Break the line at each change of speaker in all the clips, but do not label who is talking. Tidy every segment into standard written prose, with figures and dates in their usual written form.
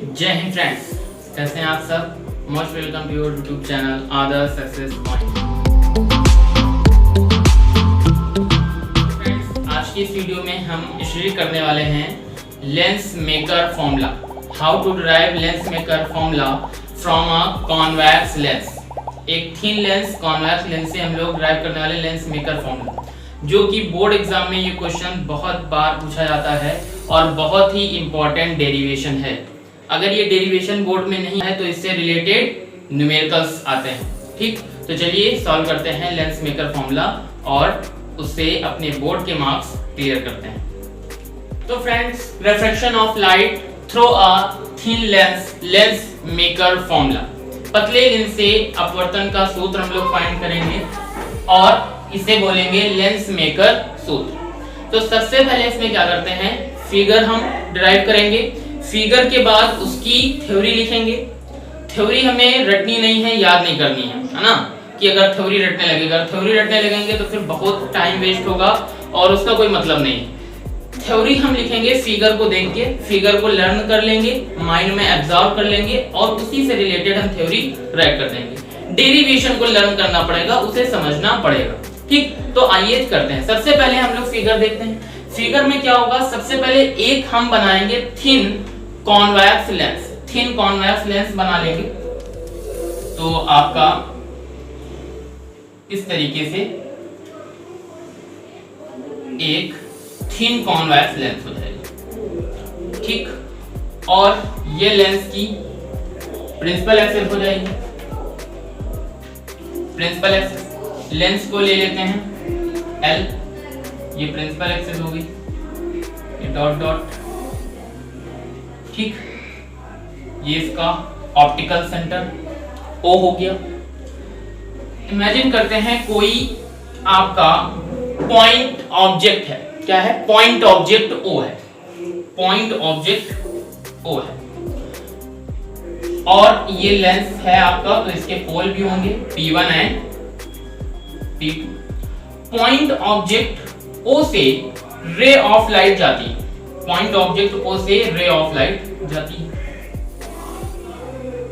जय हिंद फ्रेंड्स, कैसे हैं आप सब। Most welcome to your YouTube channel Adarsh success point. Friends, आज की इस वीडियो में हम स्टडी करने वाले हैं lens maker formula, how to derive lens maker formula from a convex lens. एक थिन लेंस कॉन्वेक्स लेंस से हम लोग डिराइव करने वाले लेंस मेकर फॉर्मूला, जो कि बोर्ड एग्जाम में ये क्वेश्चन बहुत बार पूछा जाता है और बहुत ही इंपॉर्टेंट डेरिवेशन है। अगर ये डेरिवेशन बोर्ड में नहीं है तो इससे रिलेटेड न्यूमेरिकल्स आते हैं। ठीक, तो चलिए सॉल्व करते हैं लेंस मेकर फॉर्मूला और उससे अपने बोर्ड के मार्क्स क्लियर करते हैं। तो friends, refraction of light through a thin lens maker formula. पतले लेंस से अपवर्तन का सूत्र हम लोग फाइंड करेंगे और इसे बोलेंगे लेंस मेकर सूत्र। तो सबसे पहले इसमें क्या करते हैं, फिगर हम डिराइव करेंगे। फिगर के बाद उसकी थ्योरी लिखेंगे। थ्योरी हमें रटनी नहीं है, याद नहीं करनी है ना, कि अगर थ्योरी रटने लगेगा, थ्योरी रटने लगेंगे तो फिर बहुत टाइम वेस्ट होगा और उसका कोई मतलब नहीं है। थ्योरी हम लिखेंगे फिगर को देख के, फिगर को लर्न कर लेंगे, माइंड में एब्जॉर्ब कर लेंगे और उसी से रिलेटेड हम थ्योरी राइट कर देंगे। डेरिवेशन को लर्न करना पड़ेगा, उसे समझना पड़ेगा। ठीक, तो आइए करते हैं। सबसे पहले हम लोग फिगर देखते हैं। फिगर में क्या होगा, सबसे पहले एक हम बनाएंगे thin convex lens. Thin convex lens बना लेंगे तो आपका इस तरीके से एक थिन कॉन्वेक्स लेंस हो जाएगी। ठीक, और ये लेंस की प्रिंसिपल एक्सिस हो जाएगी। प्रिंसिपल एक्सिस लेंस को ले लेते हैं L, ये प्रिंसिपल एक्सिस होगी, ये डॉट डॉट। ठीक, ये इसका ऑप्टिकल सेंटर O हो गया। इमेजिन करते हैं कोई आपका पॉइंट ऑब्जेक्ट है। क्या है? पॉइंट ऑब्जेक्ट O है। पॉइंट ऑब्जेक्ट O है और ये लेंस है आपका, तो इसके पोल भी होंगे P1 and P2। Point object O से रे ऑफ लाइट जाती है। पॉइंट ऑब्जेक्ट O से रे ऑफ लाइट जाती है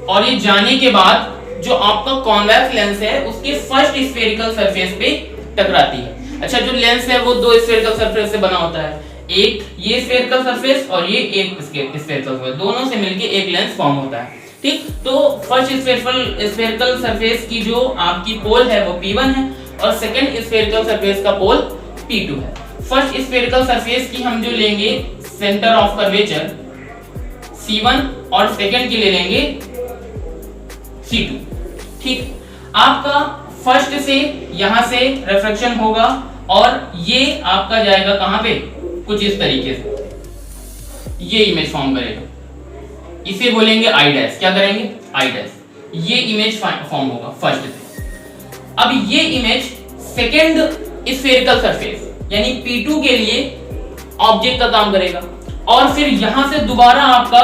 और ये जाने के बाद जो आपका कॉन्वेक्स लेंस है उसके फर्स्ट स्फेरिकल सरफेस पे टकराती है। अच्छा, जो लेंस है वो दो स्फेरिकल सरफेस से बना होता है, एक ये स्फेरिकल सरफेस और ये एक स्फेरिकल सरफेस, दोनों से मिलके एक लेंस फॉर्म होता है। ठीक, तो फर्स्ट स्फेरिकल सरफेस की जो आपकी पोल है वो P1 है और सेकंड स्फेरिकल सरफेस का पोल P2 है। फर्स्ट स्फेरिकल सरफेस की हम जो लेंगे सेंटर ऑफ कर्वेचर C1 और सेकंड की ले लेंगे C2। ठीक, आपका फर्स्ट से यहां से रिफ्रैक्शन होगा और ये आपका जाएगा कहां पे, कुछ इस तरीके से ये इमेज फॉर्म करेगा। इसे बोलेंगे आई डैश। क्या करेंगे? I dash. ये इमेज फॉर्म होगा फर्स्ट से। अब ये इमेज सेकंड स्फेरिकल सरफेस यानी P2 के लिए ऑब्जेक्ट का काम करेगा और फिर यहां से दोबारा आपका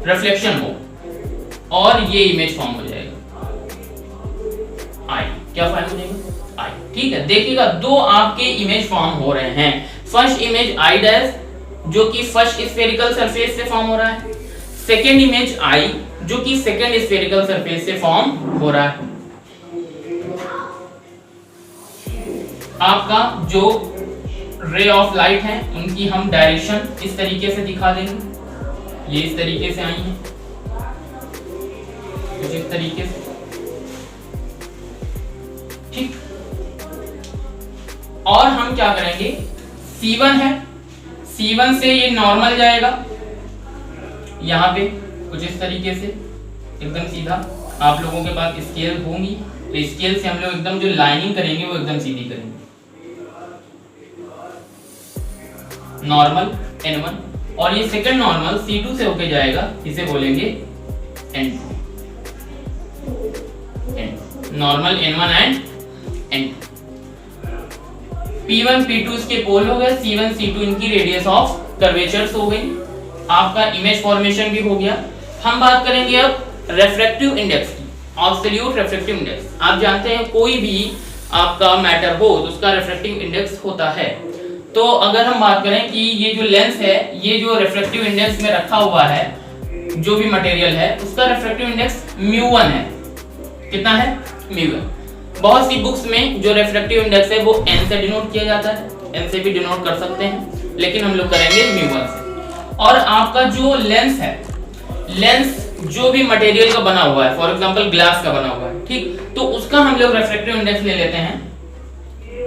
रिफ्लेक्शन हो और ये इमेज फॉर्म हो जाएगा आई। क्या फॉर्म हो जाएगा? आई। ठीक है, देखिएगा दो आपके इमेज फॉर्म हो रहे हैं। फर्स्ट इमेज आई डैश जो कि फर्स्ट स्फेरिकल सरफेस से फॉर्म हो रहा है, सेकंड इमेज आई जो कि सेकंड स्फेरिकल सरफेस से फॉर्म हो रहा है। आपका जो रे ऑफ लाइट है उनकी हम डायरेक्शन इस तरीके से दिखा देंगे। ये इस तरीके से आई है, कुछ इस तरीके से। ठीक, और हम क्या करेंगे, C1 है, C1 से ये नॉर्मल जाएगा यहाँ पे कुछ इस तरीके से एकदम सीधा। आप लोगों के पास स्केल होंगी तो स्केल से हम लोग एकदम जो लाइनिंग करेंगे वो एकदम सीधी करेंगे। नॉर्मल N1 और ये सेकंड नॉर्मल C2 से होके जाएगा, इसे बोलेंगे N2। Normal N1 and N2। P1 P2 इसके पोल हो गए, C1 C2 इनकी रेडियस ऑफ कर्वेचर्स हो गई। आपका इमेज फॉर्मेशन भी हो गया। हम बात करेंगे अब रिफ्रैक्टिव इंडेक्स की, एब्सोल्यूट रिफ्रैक्टिव इंडेक्स। आप जानते हैं कोई भी आपका मैटर हो तो उसका रिफ्रैक्टिव इंडेक्स होता है। तो अगर हम बात करें कि ये जो लेंस है, ये जो रिफ्रैक्टिव इंडेक्स में रखा हुआ है, जो भी मटेरियल है उसका रिफ्रैक्टिव इंडेक्स μ1 है। कितना है? μ1। बहुत सी बुक्स में जो रिफ्रैक्टिव इंडेक्स है वो n से डिनोट किया जाता है, n से भी डिनोट कर सकते हैं, लेकिन हम लोग करेंगे μ1 से। और आपका जो लेंस है, लेंस जो भी मटेरियल का बना हुआ है, फॉर एग्जांपल ग्लास का बना हुआ है, ठीक, तो उसका हम लोग रिफ्रैक्टिव इंडेक्स ले लेते हैं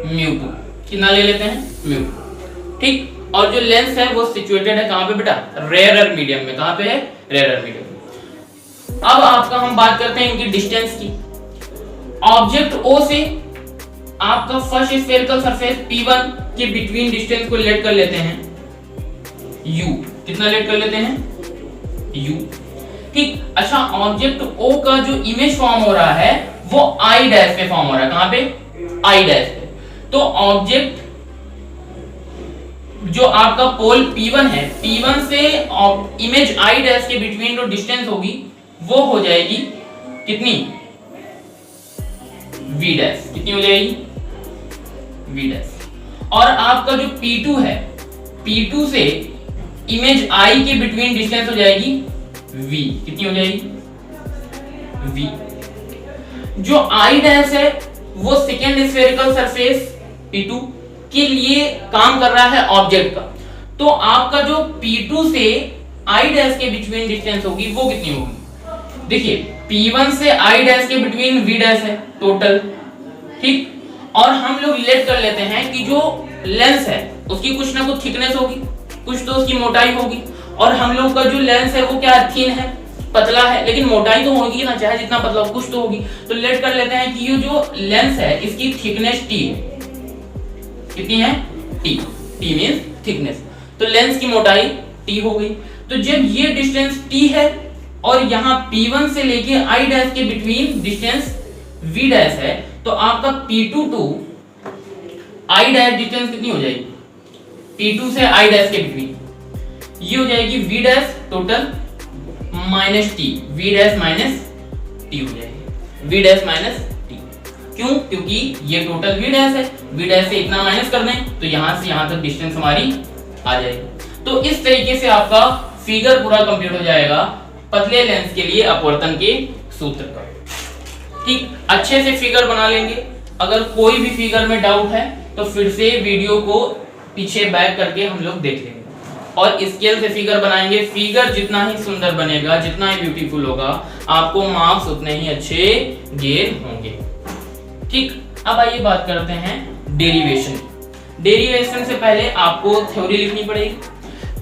μ2। कितना ले लेते हैं? μ2, ठीक। और जो लेंस है वो सिचुएटेड है कहां पे बेटा? रेयरर मीडियम में। कहां पे है? रेयरर मीडियम में। अब आपका हम बात करते हैं इनकी डिस्टेंस की। ऑब्जेक्ट O से आपका फर्स्ट स्फेरिकल सरफेस P1 के बिटवीन डिस्टेंस को लेट कर लेते हैं U। कितना लेट कर लेते हैं? U, ठीक। अच्छा, ऑब्जेक्ट O का जो इमेज फॉर्म हो रहा है वो I डैश पे फॉर्म हो रहा है। कहां पे? I डैश पे। तो ऑब्जेक्ट जो आपका पोल P1 है, P1 से इमेज I डैश के बिटवीन जो डिस्टेंस होगी वो हो जाएगी कितनी? V dash. कितनी हो जाएगी? V dash. और आपका जो P2 है, P2 से इमेज I के बिटवीन डिस्टेंस हो जाएगी V। कितनी हो जाएगी? V। जो I डैश है वो सेकेंड स्फेरिकल सरफेस P2 के लिए काम कर रहा है ऑब्जेक्ट का। तो आपका जो P2 से I डैश के बिटवीन डिस्टेंस होगी वो कितनी होगी? देखिए, P1 से I डैश के बिटवीन V डैश है टोटल, ठीक। और हम लोग रिलेट कर लेते हैं कि जो लेंस है उसकी कुछ ना कुछ थिकनेस होगी, कुछ तो उसकी मोटाई होगी। और हम लोग का जो लेंस है वो क्या है? थिन है, पतला है, लेकिन मोटाई तो होगी ना, चाहे जितना पतला हो, कुछ तो होगी। तो रिलेट कर लेते हैं कि ये जो लेंस है इसकी थिकनेस T है। कितनी है? T। T means thickness. तो लेंस की मोटाई T हो गई। तो जब ये डिस्टेंस T है और यहाँ P1 से लेके I डैश के बिटवीन डिस्टेंस V डैश है, तो आपका P2 to I dash distance कितनी हो जाएगी? P2 से I डैश के बिटवीन ये हो जाएगी V dash total minus T। V dash minus T हो जाएगी। V dash minus T। क्यों? क्योंकि ये टोटल V डैश है, V डैश से इतना माइनस कर दें तो यहां से यहां तक डिस्टेंस हमारी आ जाएगी। तो इस तरीके से आपका फिगर पूरा कंप्लीट हो जाएगा पतले लेंस के लिए अपवर्तन के सूत्र का, ठीक। अच्छे से फिगर बना लेंगे। अगर कोई भी फिगर में डाउट है तो फिर से वीडियो को पीछे बैक करके हम लोग देख लेंगे और स्केल से फिगर बनाएंगे। फिगर जितना ही सुंदर बनेगा, जितना ही ब्यूटीफुल होगा, आपको मार्क्स उतने ही अच्छे गेन होंगे, ठीक। अब आइए बात करते हैं डेरिवेशन। डेरिवेशन से पहले आपको थ्योरी लिखनी पड़ेगी।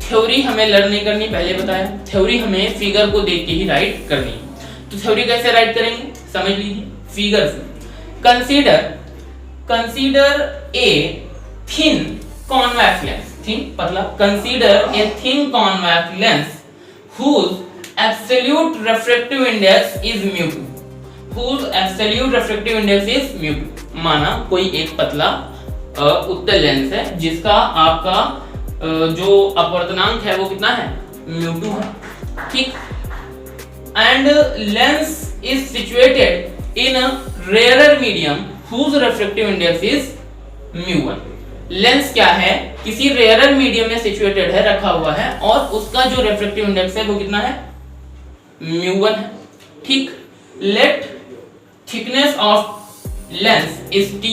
थ्योरी हमें लर्न नहीं करनी, पहले बताया। थ्योरी हमें फिगर को देख के ही राइट करनी है। तो थ्योरी कैसे राइट करेंगे समझ लीजिए। फिगर से consider a thin convex lens, thin पतला। Consider a thin convex lens whose absolute refractive index is mu2, whose absolute refractive index is mu2। माना कोई एक पतला उत्तल लेंस है जिसका आपका जो अपवर्तनांक है वो कितना है? mu2 है, ठीक। And lens is situated in a rarer medium whose refractive index is mu1। Lens क्या है? किसी रेयरर मीडियम में सिचुएटेड है, रखा हुआ है, और उसका जो रिफ्रैक्टिव इंडेक्स है वो कितना है? mu1 है, ठीक। Let thickness of lens is T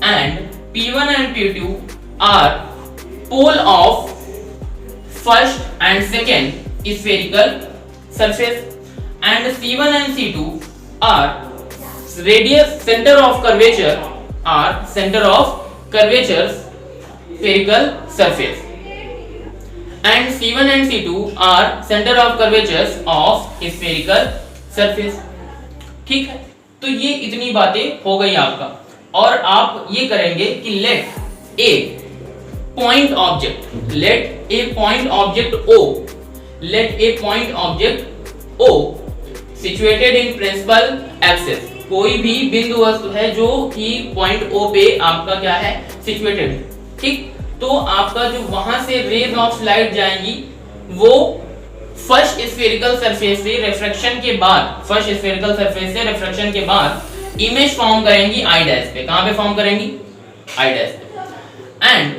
and P1 and P2 are pole of first and second spherical surface and C1 and C2 are radius center of curvature, are center of curvatures spherical surface and C1 and C2 are center of curvatures of spherical surface, ठीक है। तो ये इतनी बातें हो गई आपका। और आप ये करेंगे कि let a point object O situated in principal axis, कोई भी बिंदु वस्तु है जो कि पॉइंट O पे आपका क्या है? सिचुएटेड, ठीक। तो आपका जो वहां से रेज ऑफ लाइट जाएंगी वो फर्स्ट स्फेरिकल सरफेस से रिफ्रैक्शन के बाद, फर्स्ट स्फेरिकल सरफेस से रिफ्रैक्शन के बाद इमेज फॉर्म करेंगी I डैश पे। कहां पे फॉर्म करेंगी? I डैश पे। And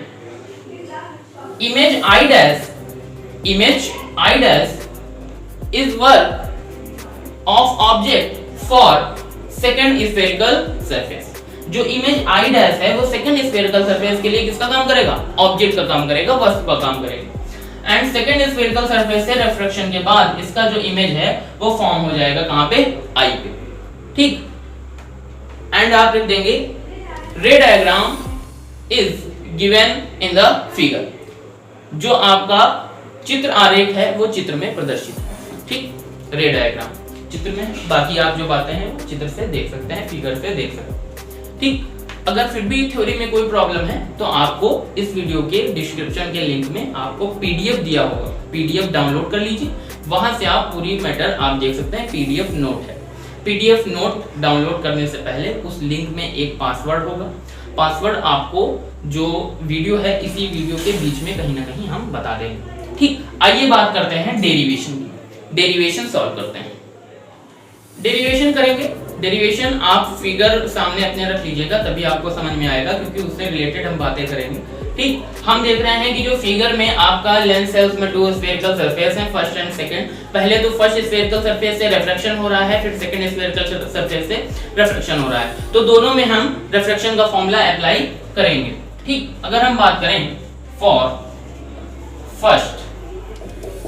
image I dash is work of object for second spherical surface। जो इमेज I dash है वो सेकंड स्फेरिकल सरफेस के लिए किसका काम करेगा? ऑब्जेक्ट का काम करेगा, वस्तु का काम करेगा। एंड सेकंड स्फेरिकल सरफेस से रिफ्रैक्शन के बाद इसका जो इमेज है वो फॉर्म हो जाएगा कहां पे? I पे, ठीक। एंड आप लिख देंगे रे diagram is given in the figure. जो आपका चित्र आरेख है वो चित्र में प्रदर्शित है, ठीक। रे डायग्राम चित्र में, बाकी आप जो बातें हैं चित्र से देख सकते हैं, फिगर से देख सकते हैं, ठीक। अगर फिर भी थ्योरी में कोई प्रॉब्लम है तो आपको इस वीडियो के डिस्क्रिप्शन के लिंक में आपको पीडीएफ दिया होगा, पीडीएफ डाउनलोड कर लीजिए, वहां से आप पूरी मैटर आप देख सकते हैं। पीडीएफ नोट है, पीडीएफ नोट डाउनलोड करने से पहले उस लिंक में एक पासवर्ड होगा। पासवर्ड आपको जो वीडियो है इसी वीडियो के बीच में कहीं ना कहीं हम बता देंगे, ठीक। आइए बात करते हैं डेरिवेशन की। डेरिवेशन सॉल्व करते हैं। डेरिवेशन करेंगे। डेरिवेशन आप फिगर सामने अपने रख लीजिएगा, तभी आपको समझ में आएगा, क्योंकि उससे रिलेटेड हम बातें करेंगे, ठीक। हम देख रहे हैं कि जो फिगर में आपका लेंस है उसमें टू स्फेरिकल सरफेस है, फर्स्ट एंड सेकंड। पहले तो फर्स्ट स्फेरिकल सरफेस से रिफ्रैक्शन हो रहा है, फिर सेकंड स्फेरिकल सरफेस से रिफ्रैक्शन हो रहा है, तो दोनों में हम रिफ्रैक्शन का फॉर्मूला अप्लाई करेंगे, ठीक। अगर हम बात करें for first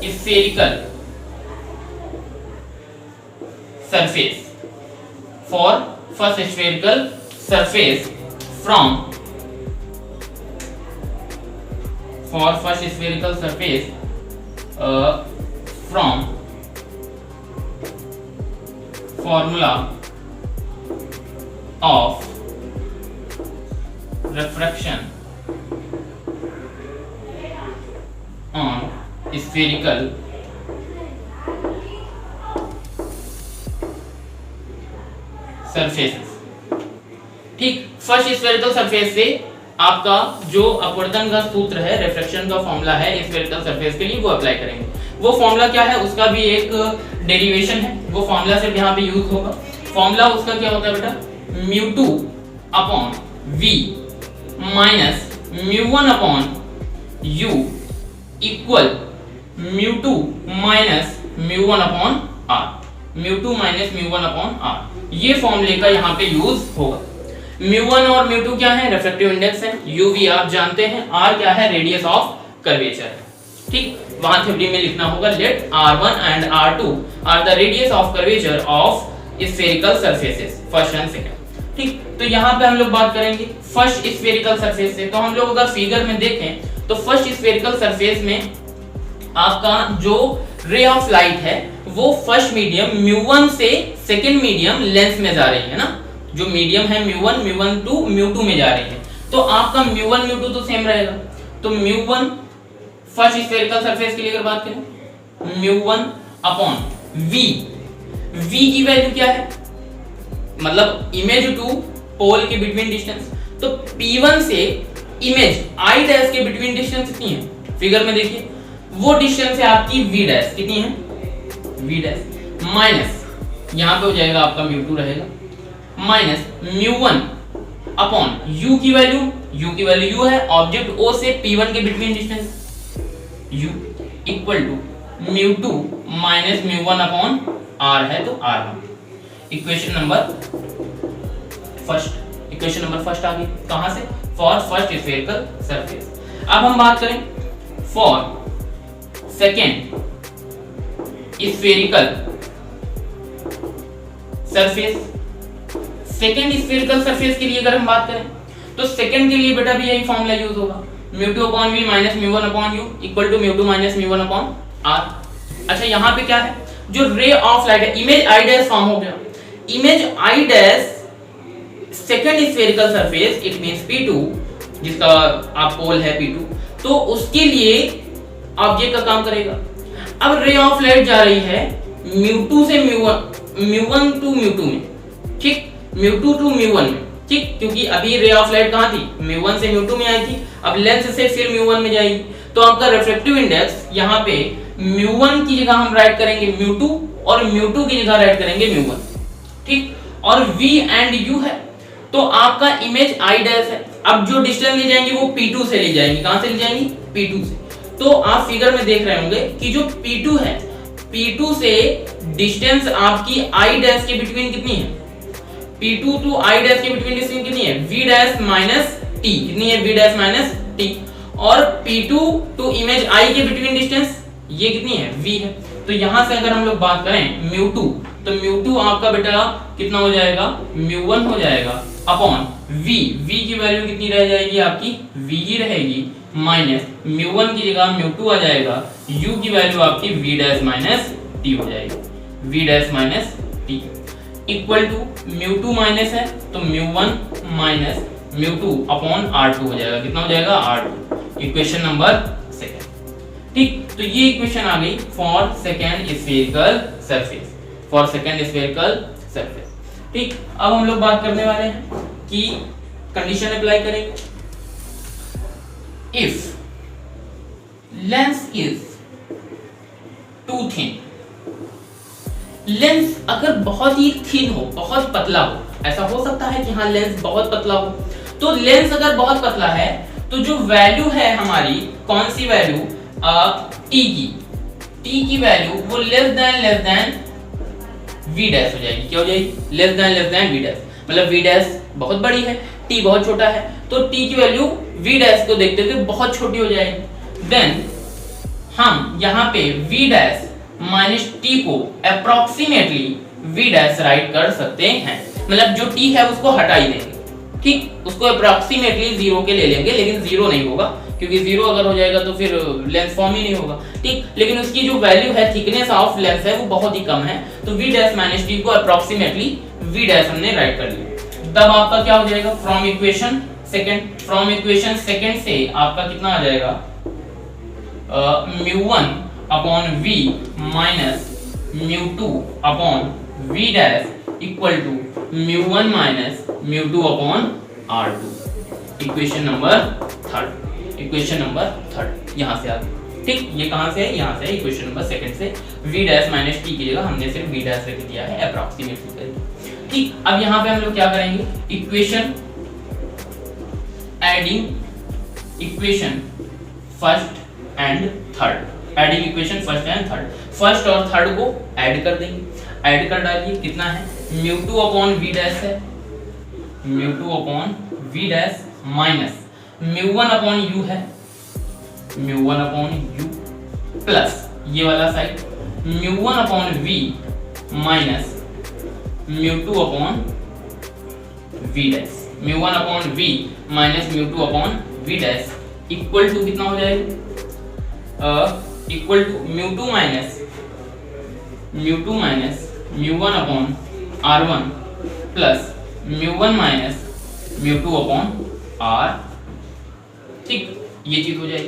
spherical surface, for first spherical surface from formula of refraction on spherical surfaces, ठीक। फर्स्ट स्फेरिकल सरफेस से आपका जो अपवर्तन का सूत्र है, रिफ्रैक्शन का फॉर्मूला है स्फेरिकल सरफेस के लिए, वो अप्लाई करेंगे। वो फॉर्मूला क्या है उसका भी एक डेरिवेशन है, वो फॉर्मूला सिर्फ यहाँ पे यूज होगा। फॉर्मूला उसका क्या होता है बेटा? μ2 upon v minus μ1 upon u equal μ2 minus μ1 upon r। μ2 minus μ1 upon r, ये फॉर्मूले का यहाँ पे यूज होगा। μ1 और μ2 क्या है? रिफ्रैक्टिव इंडेक्स है, uv आप जानते हैं, r क्या है? रेडियस ऑफ कर्वेचर है, ठीक। वहां थ्योरी में लिखना होगा let r1 and r2 are the radius of curvature of spherical surfaces first and second, ठीक। तो यहाँ पे हम लोग बात करेंगे फर्स्ट स्फेरिकल सरफेस से। तो हम लोग अगर फिगर में देखें तो फर्स्ट स्फेरिकल सरफेस में आपका जो रे ऑफ लाइट है वो फर्स्ट मीडियम μ1 से सेकंड मीडियम लेंस में जा रही है ना, जो मीडियम है μ1 टू μ2 में जा रही है, तो आपका μ1 μ2 तो सेम रहेगा। तो μ1 फर्स्ट स्फेरिकल सरफेस के लिए अगर बात करें μ1 अपॉन v की वैल्यू क्या है? मतलब इमेज टू पोल के बिटवीन डिस्टेंस, तो P1 से इमेज I डैश के बिटवीन डिस्टेंस कितनी है? फिगर में देखिए वो डिस्टेंस है आपकी v डैश, कितनी है? v डैश माइनस यहां पे हो जाएगा आपका μ2 रहेगा, माइनस μ1 अपॉन u की वैल्यू u है ऑब्जेक्ट O से P1 के between distance u equal to μ2 minus μ1 upon r है, तो r1। इक्वेशन नंबर फर्स्ट आ गई कहां से? For first spherical surface. अब हम बात करें for second spherical surface. Second spherical surface के लिए अगर हम बात करें तो सेकेंड के लिए बेटा भी यही फॉर्मूला यूज होगा, μ2 upon v minus μ1 upon u equal to μ2 minus μ1 upon r। अच्छा यहाँ पे क्या है? जो रे ऑफ लाइट है, इमेज I डैश फॉर्म हो गया। Image I dash second spherical surface it means P2, जिसका आप पोल है P2, तो उसके लिए ऑब्जेक्ट का काम करेगा। अब रे ऑफ लाइट जा रही है μ2 से μ1 टू μ2 में, ठीक, μ2 टू μ1 में, ठीक, क्योंकि अभी रे ऑफ लाइट कहां थी? μ1 से μ2 में आई थी, अब लेंस से फिर μ1 में जाएगी, तो आपका रिफ्रैक्टिव इंडेक्स यहाँ पे μ1 की जगह हम राइट करेंगे μ2 और μ2 की जगह राइट करेंगे μ1, ठीक, और v एंड u है, तो आपका इमेज I डैश है। अब जो डिस्टेंस ले जाएंगे वो P2 से ले जाएंगे, कहां से ले जाएंगे? P2 से। तो आप फिगर में देख रहे होंगे कि जो P2 है, P2 से डिस्टेंस आपकी I डैश के बिटवीन कितनी है? P2 टू I डैश के बिटवीन डिस्टेंस कितनी है? V dash minus T। कितनी है? V dash minus T। और P2 टू इमेज I के बिटवीन डिस्टेंस ये कितनी है? V है। तो यहां से अगर हम लोग बात करें μ2, तो μ2 आपका बेटा कितना हो जाएगा? μ1 हो जाएगा अपॉन v। v की वैल्यू कितनी रह जाएगी आपकी? v ही रहेगी, माइनस μ1 की जगह μ2 आ जाएगा, u की वैल्यू आपकी v डैश माइनस t हो जाएगी, v dash minus t equal to μ2 minus है तो μ1 माइनस μ2 अपॉन r2 हो जाएगा। कितना हो जाएगा? r2। Equation number second. ठीक, तो ये इक्वेशन आ गई for second spherical surface, for second spherical surface. ठीक, अब हम लोग बात करने वाले हैं कि कंडीशन अप्लाई करेंगे। If lens is too thin, lens अगर बहुत ही थिन हो, बहुत पतला हो, ऐसा हो सकता है कि हाँ लेंस बहुत पतला हो, तो लेंस अगर बहुत पतला है तो जो वैल्यू है हमारी, कौन सी वैल्यू? टी की वैल्यू वो लेस देन v डैश हो जाएगी। क्या हो जाएगी? लेस देन v डैश, मतलब v डैश बहुत बड़ी है, t बहुत छोटा है, तो t की वैल्यू v डैश को देखते हुए बहुत छोटी हो जाएगी। देन हम यहाँ पे v डैश माइनस t को अप्रोक्सीमेटली v डैश राइट कर सकते हैं, मतलब जो t है उसको हटा ही देंगे। ठीक, उसको अप्रोक्सीमेटली जीरो के ले लेंगे, लेकिन जीरो नहीं होगा क्योंकि जीरो अगर हो जाएगा तो फिर लेंस फॉर्म ही नहीं होगा। ठीक, लेकिन उसकी जो वैल्यू है, थिकनेस ऑफ लेंस है, वो बहुत ही कम है, तो v डैश माइनस t को अप्रोक्सीमेटली v डैश हमने राइट कर लिया। तब आपका क्या हो जाएगा? फ्रॉम इक्वेशन सेकंड से आपका कितना आ जाएगा? μ1 upon v minus μ2 upon v dash equal to μ1 minus μ2 upon r2। Equation number third यहाँ से आ गई। ठीक, ये कहां से है? यहाँ से है, इक्वेशन नंबर सेकंड से v डैश माइनस t की जगह हमने सिर्फ v डैश रख दिया है अप्रोक्सीमेटली करके। ठीक, अब यहाँ पे हम लोग क्या करेंगे? Equation adding equation first and third, adding equation first and third, first और थर्ड को ऐड कर देंगे। ऐड कर डालिए, कितना है? μ2 अपॉन v डैश है, μ2 upon v dash minus μ1 upon u है, μ1 अपॉन u प्लस ये वाला side μ1 upon v minus μ2 upon v dash, μ1 upon v minus μ2 upon v dash equal to कितना हो जाएगा? Equal to μ2 minus μ1 upon r1 plus μ1 minus μ2 upon r। ठीक, ये चीज हो जाएगी।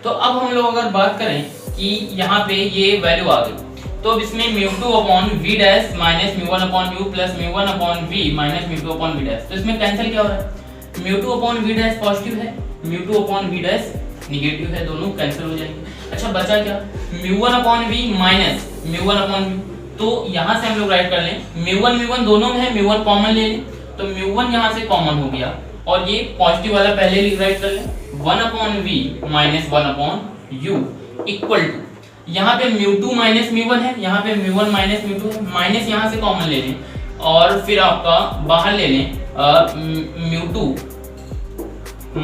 तो अब हम लोग अगर बात करें कि यहाँ पे ये वैल्यू आ गई, तो अब इसमें μ2 upon v dash minus μ1 upon u plus μ1 upon v minus μ2 upon v dash, तो इसमें कैंसिल क्या हो रहा है? μ2 अपॉन v डैश पॉजिटिव है, μ2 अपॉन v डैश निगेटिव है, दोनों कैंसिल हो जाएंगे। अच्छा, बचा क्या? μ1 upon v minus μ1 upon v, तो यहाँ से हम लोग राइट कर लें, μ1 दोनों में है, μ1 कॉमन ले लें, तो μ1 यहाँ से कॉमन हो गया और ये पॉजिटिव वाला पहले राइट कर लें, 1 upon v minus 1 upon u equal to, यहाँ पे μ2 माइनस μ1 है, यहाँ पे μ1 माइनस μ2 है, माइनस यहाँ से कॉमन ले लें और फिर आपका बाहर ले लें μ2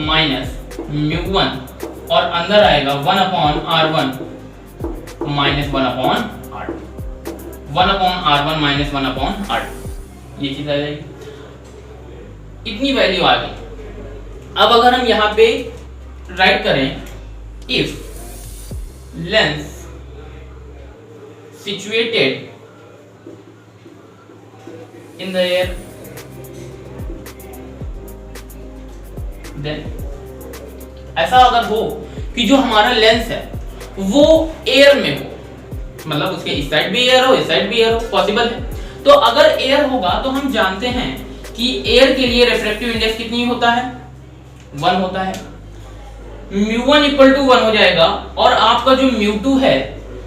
माइनस μ1 और अंदर आएगा 1 upon r1 minus 1 upon r2, 1 upon r1 minus 1 upon r2, ये चीज आ जाएगी। इतनी वैल्यू आ गई। अब अगर हम यहाँ पे राइट करें, if lens situated in the air then, ऐसा अगर हो कि जो हमारा लेंस है वो एयर में हो, मतलब उसके इस साइड भी एयर हो, इस साइड भी एयर हो, पॉसिबल है। तो अगर एयर होगा तो हम जानते हैं कि एयर के लिए रिफ्रैक्टिव इंडेक्स कितनी होता है? 1 होता है। μ1 इक्वल टू 1 हो जाएगा और आपका जो μ2 है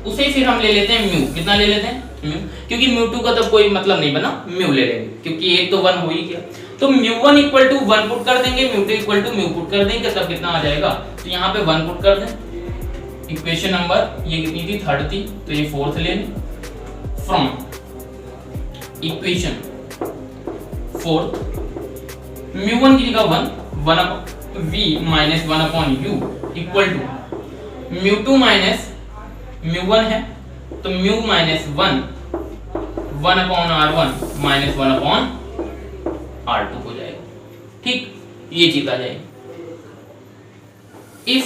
उसे फिर हम ले लेते हैं μ, कितना ले लेते हैं? μ, क्योंकि μ2 का तो कोई मतलब नहीं बना, μ ले लेंगे क्योंकि एक तो 1 हो ही गया। तो μ1 इक्वल टू 1 पुट कर देंगे, μ2 इक्वल टू μ पुट कर देंगे, तब कितना आ जाएगा? तो यहाँ पे 1 पुट कर दें इक्वेशन नंबर ये कितनी थी, 3rd थी, तो ये 4th ले लें। फ्रॉम इक्वेशन 4th μ1 की जगह 1 v minus 1 upon u equal to μ2 minus μ1 है तो mu minus 1 upon r1 minus 1 upon r2 हो जाएगा। ठीक, ये चीज आ जाएगी। If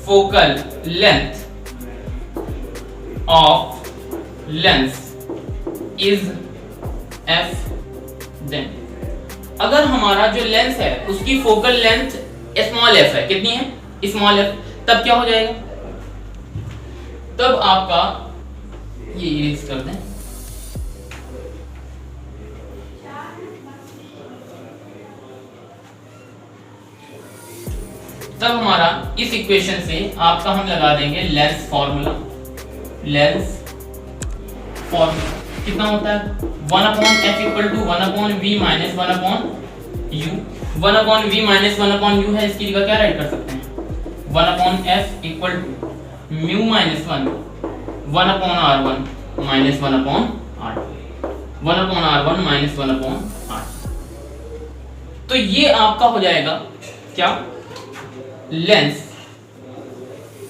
focal length of lens is f, then अगर हमारा जो लेंस है उसकी फोकल लेंथ स्मॉल f है, कितनी है, स्मॉल f, तब क्या हो जाएगा, तब आपका ये इरेज कर दें, तब हमारा इस इक्वेशन से आपका हम लगा देंगे लेंस फॉर्मूला। लेंस फॉर्मूला कितना होता है, 1 upon f equal to 1 upon v minus 1 upon u। 1 upon v minus 1 upon u है, इसकी जगह क्या राइट कर सकते हैं, 1 upon f equal to mu minus 1 upon r1 minus 1 upon r2, 1 upon r1 minus 1 upon r2। तो ये आपका हो जाएगा क्या, lens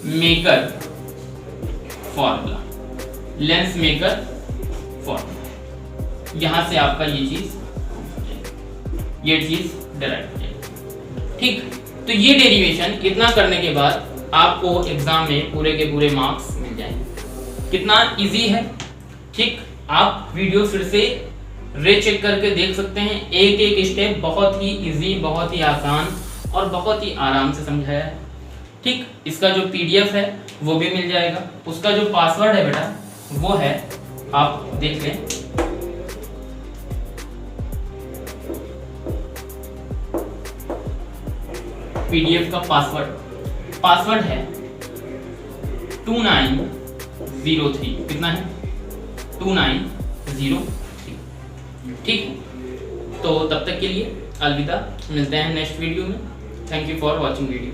maker formula. Lens maker formula, यहां से आपका ये चीज डिराइव हो जाएगी। ठीक, तो ये डेरिवेशन इतना करने के बाद आपको एग्जाम में पूरे के पूरे मार्क्स मिल जाएंगे। कितना इजी है। ठीक, आप वीडियो फिर से रीचेक करके देख सकते हैं, एक एक स्टेप बहुत ही इजी, बहुत ही आसान और बहुत ही आराम से समझाया है। ठीक, इसका जो PDF है वो भी मिल जाएगा, उसका जो पासवर्ड है बेटा वो है, आप देख लें, PDF का पासवर्ड है 2903। कितना है, 2903। ठीक, तो तब तक के लिए अलविदा, मिलते हैं नेक्स्ट वीडियो में। Thank you for watching video.